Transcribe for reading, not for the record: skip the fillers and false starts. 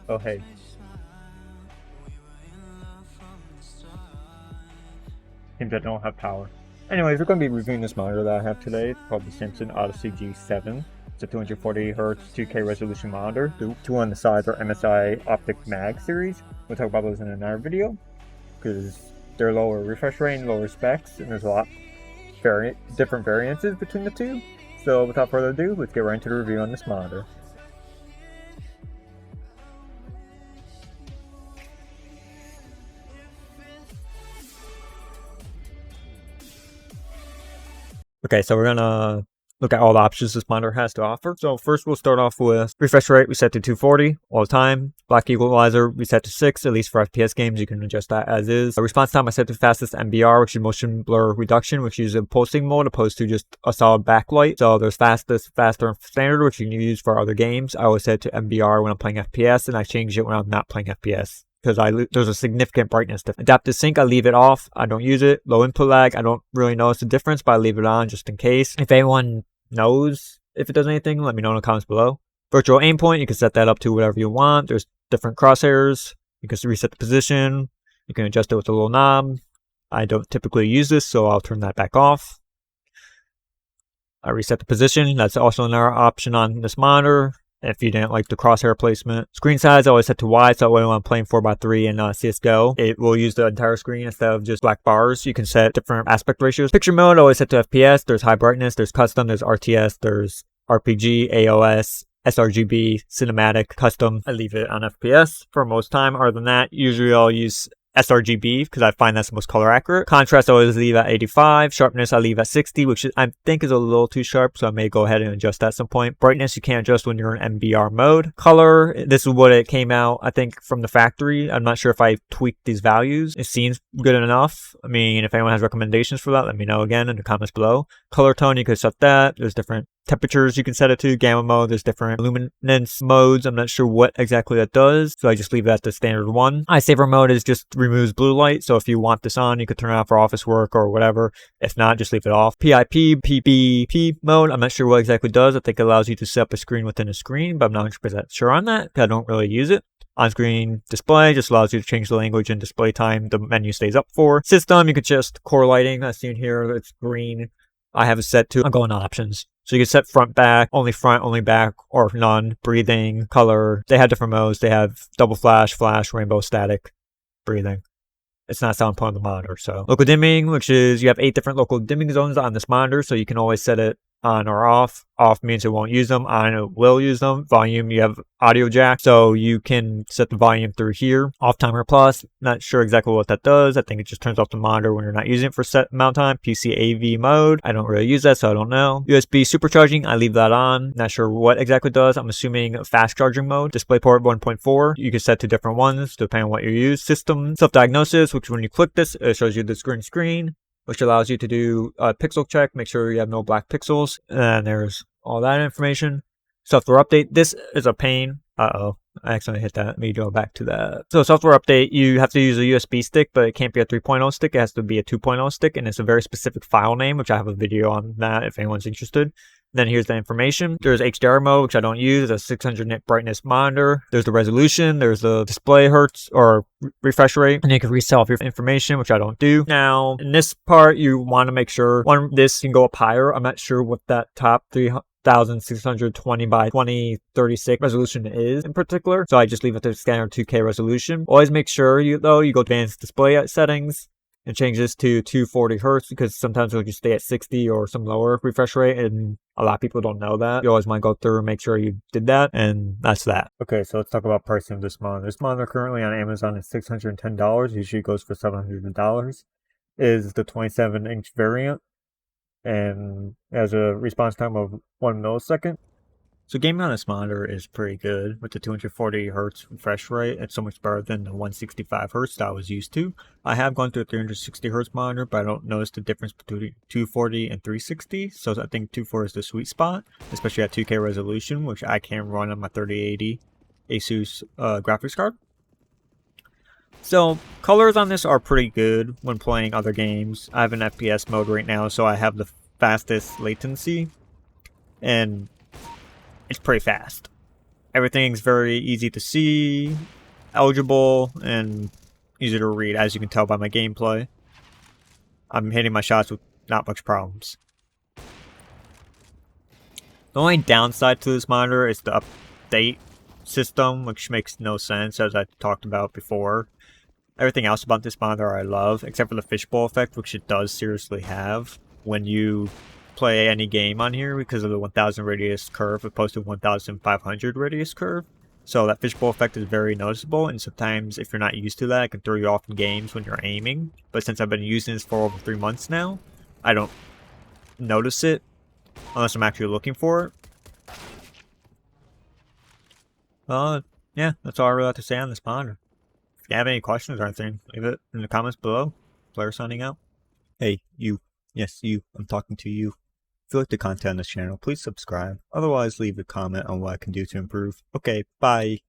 Oh hey. Seems I don't have power. Anyways, we're going to be reviewing this monitor that I have today. It's called the Samsung Odyssey G7. It's a 240Hz 2K resolution monitor. The two on the sides are MSI Optic Mag series. We'll talk about those in another video because they're lower refresh rate and lower specs, and there's a lot different variances between the two. So without further ado, let's get right into the review on this monitor. Okay, so we're gonna look at all the options this monitor has to offer. So first we'll start off with refresh rate, we set to 240 all the time. Black equalizer, we set to 6, at least for FPS games, you can adjust that as is. Response time, I set to fastest MBR, which is motion blur reduction, which is a pulsing mode opposed to just a solid backlight. So there's fastest, faster, and standard, which you can use for other games. I always set to MBR when I'm playing FPS, and I change it when I'm not playing FPS. Because there's a significant brightness difference. Adaptive sync, I leave it off. I don't use it. Low input lag, I don't really notice the difference, but I leave it on just in case. If anyone knows if it does anything, let me know in the comments below. Virtual aim point, you can set that up to whatever you want. There's different crosshairs. You can reset the position. You can adjust it with a little knob. I don't typically use this, so I'll turn that back off. I reset the position. That's also another option on this monitor if you didn't like the crosshair placement. Screen size, I always set to wide, so that way when I'm playing 4x3 in CSGO, it will use the entire screen instead of just black bars. You can set different aspect ratios. Picture mode, always set to FPS. There's high brightness, there's custom, there's RTS, there's RPG, AOS, sRGB, cinematic, custom. I leave it on FPS for most time. Other than that, usually I'll use sRGB because I find that's the most color accurate. Contrast, I always leave at 85. Sharpness, I leave at 60, which I think is a little too sharp, so I may go ahead and adjust that at some point. Brightness, you can't adjust when you're in MBR mode. Color, this is what it came out, I think, from the factory. I'm not sure if I tweaked these values. It seems good enough. I mean, if anyone has recommendations for that, let me know again in the comments below. Color tone, you could set that. There's different temperatures you can set it to. Gamma mode, there's different luminance modes. I'm not sure what exactly that does, so I just leave it at the standard one. Eye saver mode is just removes blue light, so if you want this on, you could turn it on for office work or whatever. If not, just leave it off. PIP, PBP mode, I'm not sure what exactly it does. I think it allows you to set up a screen within a screen, but I'm not 100% sure on that because I don't really use it. On-screen display just allows you to change the language and display time the menu stays up for. System, you could just core lighting, as seen here, it's green. I have it set to, I'm going on options. So you can set front, back, only front, only back, or none, breathing, color. They have different modes. They have double flash, flash, rainbow, static, breathing. It's not sound point on the monitor. So local dimming, which is you have 8 different local dimming zones on this monitor, so you can always set it on or off. Off means it won't use them. On, it will use them. Volume, you have audio jack, so you can set the volume through here. Off timer plus, not sure exactly what that does. I think it just turns off the monitor when you're not using it for set amount of time. PC AV mode, I don't really use that, so I don't know. USB supercharging, I leave that on. Not sure what exactly it does. I'm assuming fast charging mode. DisplayPort 1.4, you can set to different ones depending on what you use. System self-diagnosis, which when you click this, it shows you the screen, which allows you to do a pixel check, make sure you have no black pixels, and there's all that information. Software update, this is a pain. I accidentally hit that. Let me go back to that. So software update, you have to use a USB stick, but it can't be a 3.0 stick. It has to be a 2.0 stick, and it's a very specific file name, which I have a video on that if anyone's interested. Then here's the information. There's HDR mode, which I don't use. It's a 600 nit brightness monitor. There's the resolution. There's the display hertz or refresh rate. And you can reset off your information, which I don't do. Now, in this part, you want to make sure this can go up higher. I'm not sure what that top 3620 by 2036 resolution is in particular. So I just leave it to standard 2K resolution. Always make sure you go to advanced display settings and change this to 240 hertz because sometimes it'll just stay at 60 or some lower refresh rate, and a lot of people don't know that. You always want to go through and make sure you did that, and that's that. Okay, so let's talk about pricing of this monitor. This monitor currently on Amazon is $610. Usually goes for $700. Is the 27-inch variant and has a response time of 1 millisecond. So gaming on this monitor is pretty good with the 240 Hz refresh rate. It's so much better than the 165 Hz that I was used to. I have gone to a 360 Hz monitor, but I don't notice the difference between 240 and 360. So I think 240 is the sweet spot, especially at 2K resolution, which I can run on my 3080 Asus graphics card. So colors on this are pretty good when playing other games. I have an FPS mode right now, so I have the fastest latency. and it's pretty fast. Everything's very easy to see, eligible, and easy to read, as you can tell by my gameplay. I'm hitting my shots with not much problems. The only downside to this monitor is the update system, which makes no sense, as I talked about before. Everything else about this monitor I love, except for the fishbowl effect, which it does seriously have when you play any game on here because of the 1000 radius curve opposed to 1500 radius curve. So that fishbowl effect is very noticeable, and sometimes if you're not used to that, it can throw you off in games when you're aiming. But since I've been using this for over 3 months now, I don't notice it unless I'm actually looking for it. Yeah, that's all I really have to say on this monitor. If you have any questions or anything, leave it in the comments below. Player signing out. Hey, you. Yes, you. I'm talking to you. If you like the content on this channel, please subscribe. Otherwise, leave a comment on what I can do to improve. Okay, bye.